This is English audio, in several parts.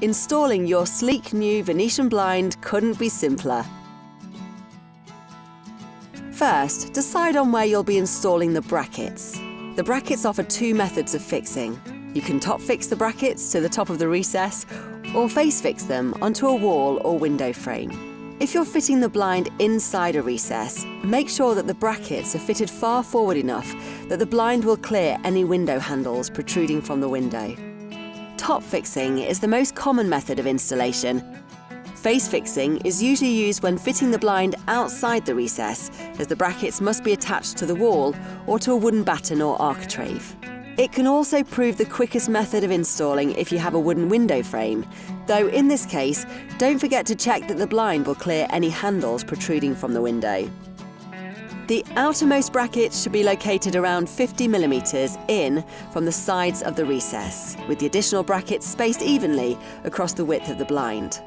Installing your sleek new Venetian blind couldn't be simpler. First, decide on where you'll be installing the brackets. The brackets offer two methods of fixing. You can top fix the brackets to the top of the recess, or face fix them onto a wall or window frame. If you're fitting the blind inside a recess, make sure that the brackets are fitted far forward enough that the blind will clear any window handles protruding from the window. Top fixing is the most common method of installation. Face fixing is usually used when fitting the blind outside the recess, as the brackets must be attached to the wall or to a wooden batten or architrave. It can also prove the quickest method of installing if you have a wooden window frame, though in this case, don't forget to check that the blind will clear any handles protruding from the window. The outermost brackets should be located around 50mm in from the sides of the recess, with the additional brackets spaced evenly across the width of the blind.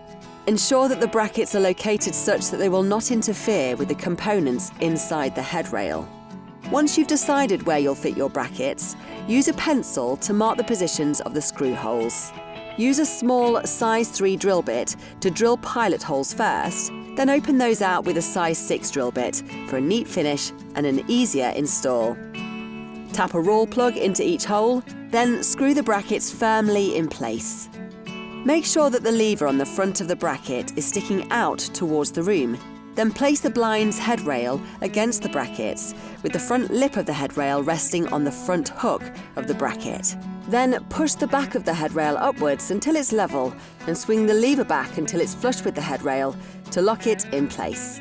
Ensure that the brackets are located such that they will not interfere with the components inside the headrail. Once you've decided where you'll fit your brackets, use a pencil to mark the positions of the screw holes. Use a small size 3 drill bit to drill pilot holes first, then open those out with a size 6 drill bit for a neat finish and an easier install. Tap a roll plug into each hole, then screw the brackets firmly in place. Make sure that the lever on the front of the bracket is sticking out towards the room. Then place the blind's headrail against the brackets, with the front lip of the headrail resting on the front hook of the bracket. Then push the back of the headrail upwards until it's level and swing the lever back until it's flush with the headrail to lock it in place.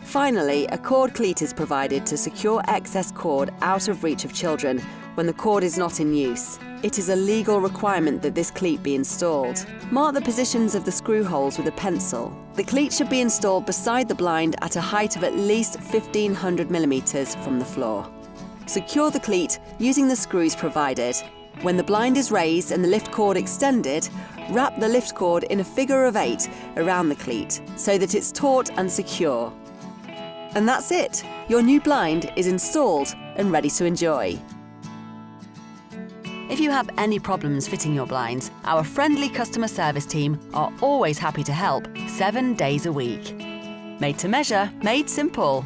Finally, a cord cleat is provided to secure excess cord out of reach of children when the cord is not in use. It is a legal requirement that this cleat be installed. Mark the positions of the screw holes with a pencil. The cleat should be installed beside the blind at a height of at least 1500mm from the floor. Secure the cleat using the screws provided. When the blind is raised and the lift cord extended, wrap the lift cord in a figure of 8 around the cleat so that it's taut and secure. And that's it! Your new blind is installed and ready to enjoy. If you have any problems fitting your blinds, our friendly customer service team are always happy to help 7 days a week. Made to measure, made simple.